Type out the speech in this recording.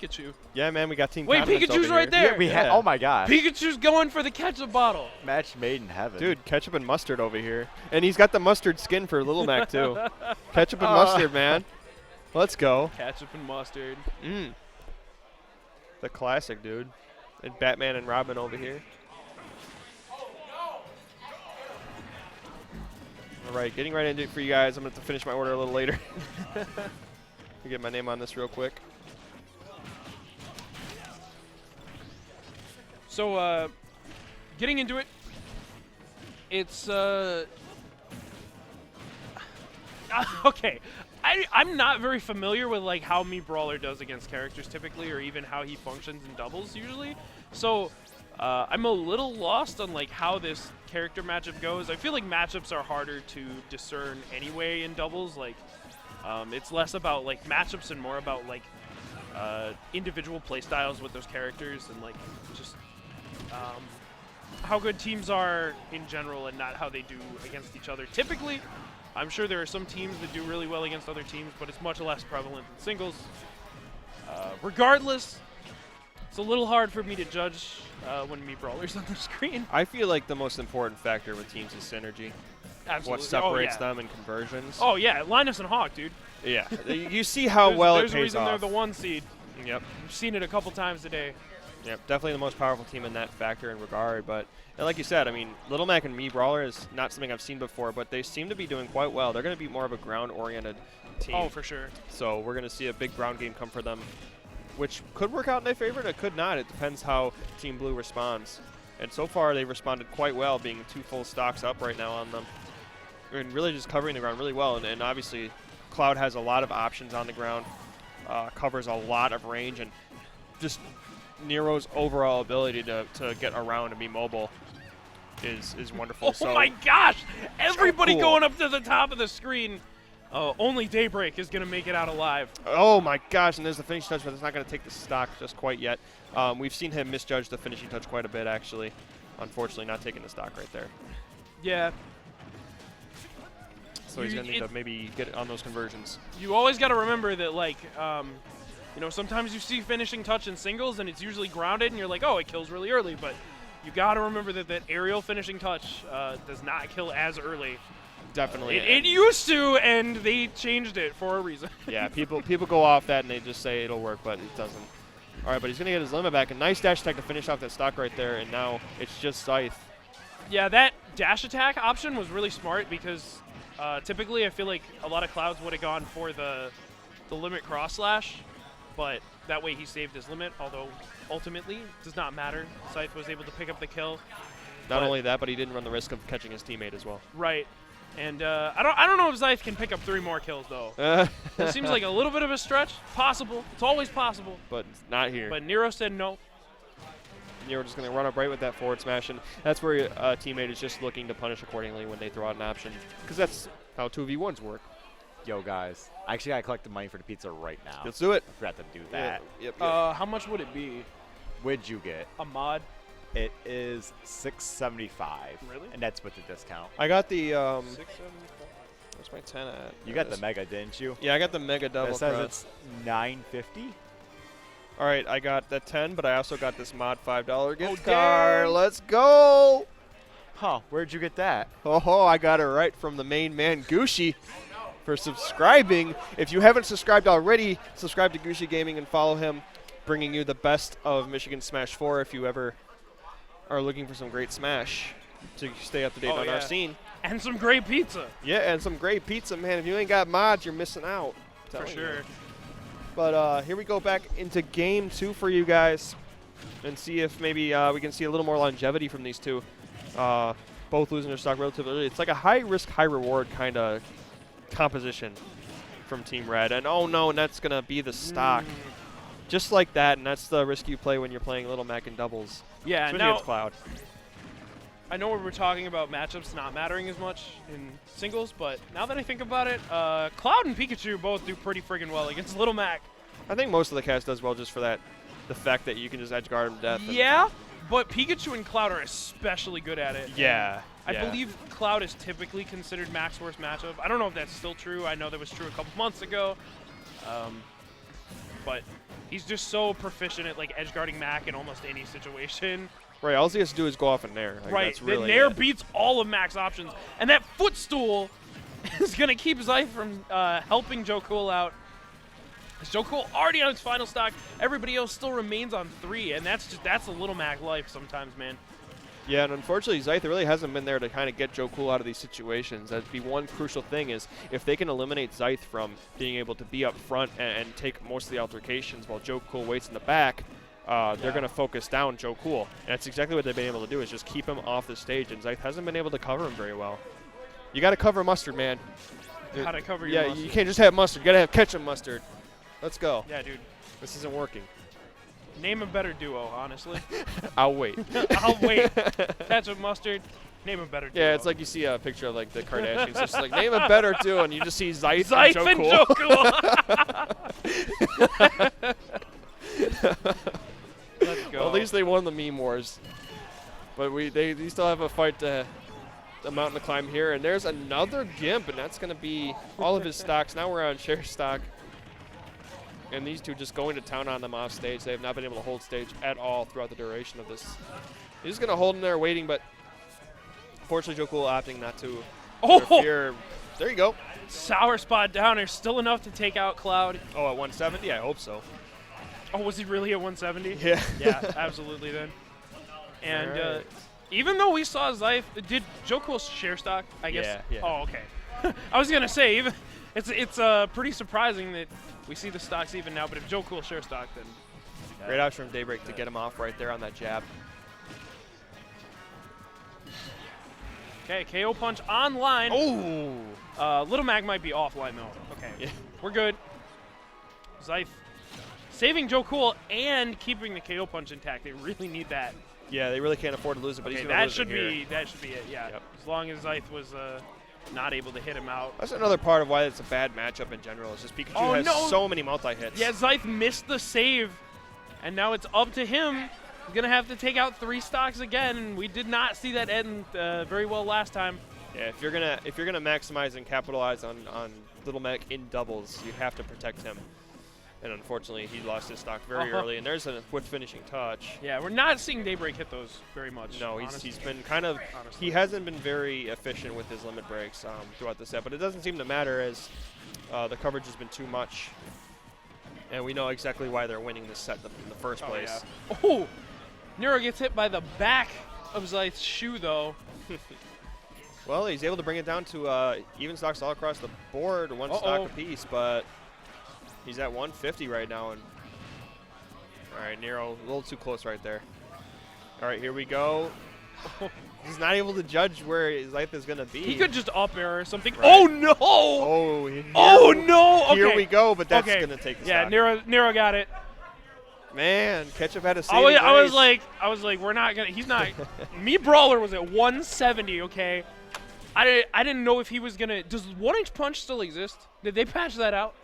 Pikachu. Yeah, man, we got Team Wait, Condiments Pikachu's over right here. there. Yeah. Oh my gosh. Pikachu's going for the ketchup bottle. Match made in heaven. Dude, ketchup and mustard over here. And he's got the mustard skin for Little Mac, too. Ketchup and mustard, man. Let's go. Ketchup and mustard. The classic, dude. And Batman and Robin over here. All right, getting right into it for you guys. I'm going to have to finish my order a little later. Get my name on this real quick. So, getting into it, it's, okay. I'm not very familiar with, like, how Mii Brawler does against characters typically, or even how he functions in doubles usually. So, I'm a little lost on, like, how this character matchup goes. I feel like matchups are harder to discern anyway in doubles. Like, it's less about, like, matchups and more about, like, individual playstyles with those characters and, like, just how good teams are in general and not how they do against each other. Typically, I'm sure there are some teams that do really well against other teams, but it's much less prevalent in singles. Regardless, it's a little hard for me to judge when Mii Brawler's on the screen. I feel like the most important factor with teams is synergy. Absolutely. What separates them in conversions. Oh, yeah, Linus and Hawk, dude. Yeah, you see how well it pays off. There's a reason they're the 1 seed. Yep. We've seen it a couple times today. Yep, definitely the most powerful team in that factor and regard. But and like you said, I mean, Little Mac and Mii Brawler is not something I've seen before, but they seem to be doing quite well. They're going to be more of a ground-oriented team. Oh, for sure. So we're going to see a big ground game come for them, which could work out in their favor, and it could not. It depends how Team Blue responds. And so far, they've responded quite well, being 2 full stocks up right now on them. And really just covering the ground really well. And obviously, Cloud has a lot of options on the ground, covers a lot of range, and just Nero's overall ability to get around and be mobile is wonderful. Oh my gosh! Everybody cool. going up to the top of the screen. Only Daybreak is going to make it out alive. Oh my gosh, and there's the finishing touch, but it's not going to take the stock just quite yet. We've seen him misjudge the finishing touch quite a bit, actually. Unfortunately, not taking the stock right there. Yeah. So he's going to need to maybe get on those conversions. You always got to remember that, like, you know, sometimes you see finishing touch in singles, and it's usually grounded, and you're like, oh, it kills really early. But you got to remember that aerial finishing touch does not kill as early. Definitely. It used to, and they changed it for a reason. Yeah, people go off that, and they just say it'll work, but it doesn't. All right, but he's going to get his limit back. A nice dash attack to finish off that stock right there, and now it's just Zyth. Yeah, that dash attack option was really smart because typically I feel like a lot of Clouds would have gone for the limit cross slash, but that way he saved his limit, although ultimately it does not matter. Zyth was able to pick up the kill. Not only that, but he didn't run the risk of catching his teammate as well. Right. And I don't know if Zyth can pick up 3 more kills, though. It seems like a little bit of a stretch. Possible. It's always possible. But it's not here. But Nero said no. Nero just going to run up right with that forward smash, and that's where a teammate is just looking to punish accordingly when they throw out an option, because that's how 2v1s work. Yo, guys. I actually got to collect the money for the pizza right now. Let's do it. I forgot to do that. Yep. How much would it be? What'd you get? A mod? It is $6.75. Really? And that's with the discount. I got the $6.75. where's my 10 at? You got the mega, didn't you? Yeah, I got the mega double. It says it's $9.50. All right, I got the 10, but I also got this mod $5 gift dang. card. Let's go. Huh? Where'd you get that? Oh, I got it right from the main man, Gooshi, for subscribing. If you haven't subscribed already, subscribe to GooshiGaming and follow him, bringing you the best of Michigan Smash 4 if you ever are looking for some great Smash to stay up to date on our scene. And some great pizza. Yeah, and some great pizza, man. If you ain't got mods, you're missing out. For sure. But here we go back into game 2 for you guys and see if maybe we can see a little more longevity from these two. Both losing their stock relatively early. It's like a high-risk, high-reward kind of composition from Team Red. And oh no, and that's going to be the stock. Just like that, and that's the risk you play when you're playing Little Mac in doubles. Yeah, especially now against Cloud. I know we were talking about matchups not mattering as much in singles, but now that I think about it, Cloud and Pikachu both do pretty friggin' well against Little Mac. I think most of the cast does well just for the fact that you can just edge guard him to death. Yeah, but Pikachu and Cloud are especially good at it. Yeah. I believe Cloud is typically considered Mac's worst matchup. I don't know if that's still true. I know that was true a couple months ago. but he's just so proficient at like edge guarding Mac in almost any situation. Right, all he has to do is go off a Nair. Like, Right, that's the really Nair it. beats all of Mac's options, and that footstool is gonna keep Zyth from helping Joecool out. Joecool already on its final stock. Everybody else still remains on 3, and that's a little Mac life sometimes, man. Yeah, and unfortunately, Zyth really hasn't been there to kind of get Joecool out of these situations. That'd be one crucial thing is if they can eliminate Zyth from being able to be up front and take most of the altercations while Joecool waits in the back, they're going to focus down Joecool. And that's exactly what they've been able to do is just keep him off the stage, and Zyth hasn't been able to cover him very well. You got to cover Mustard, man. How to cover your Yeah, Mustard. you can't just have Mustard. You got to have Ketchup Mustard. Let's go. Yeah, dude. This isn't working. Name a better duo, honestly. I'll wait. I'll wait. Ketchup, mustard. Name a better duo. Yeah, it's like you see a picture of like the Kardashians. It's just like name a better duo, and you just see Zyth Zyth and Joecool. Let's go. Well, at least they won the meme wars. But they still have a fight to a mountain to climb here, and there's another Gimp, and that's going to be all of his stocks. Now we're on share stock. And these two just going to town on them off stage. They have not been able to hold stage at all throughout the duration of this. He's just going to hold him there waiting, but unfortunately Joecool opting not to interfere. There you go. Sour spot down there. Still enough to take out Cloud. Oh, at 170? I hope so. Oh, was he really at 170? Yeah. Yeah, absolutely then. And Alright. even though we saw Zyth, did Joecool share stock? I guess. Yeah. Oh, okay. I was going to say, even it's pretty surprising that we see the stocks even now, but if Joecool share stock, then... Great option from Daybreak to get him off right there on that jab. Okay, KO punch online. Oh! Little Mac might be offline, though. Okay, Yeah. we're good. Zyth saving Joecool and keeping the KO punch intact. They really need that. Yeah, they really can't afford to lose it, but Okay, he's going to lose that it should be it, yeah. Yep. As long as Zyth was not able to hit him out. That's another part of why it's a bad matchup in general. It's just Pikachu has so many multi-hits. Yeah, Zyth missed the save, and now it's up to him. He's going to have to take out 3 stocks again, and we did not see that end very well last time. Yeah, if you're gonna maximize and capitalize on Little Mac in doubles, you have to protect him. And unfortunately, he lost his stock very early, and there's a quick finishing touch. Yeah, we're not seeing Daybreak hit those very much. No, honestly. he's been kind of he hasn't been very efficient with his limit breaks throughout the set, but it doesn't seem to matter as the coverage has been too much, and we know exactly why they're winning this set in the first place. Yeah. Oh, Nero gets hit by the back of Zyth's shoe, though. Well, he's able to bring it down to even stocks all across the board, one stock apiece, but he's at 150 right now. And all right, Nero, a little too close right there. All right, here we go. He's not able to judge where his life is going to be. He could just up air or something. Right. Oh, no! Oh, no! Okay. Here we go, but that's going to take the Yeah, stock. Nero got it. Man, Ketchup had a saving I was grace. like, we're not gonna. He's not. Mii Brawler was at 170. Okay, I didn't know if he was gonna. Does 1-inch punch still exist? Did they patch that out?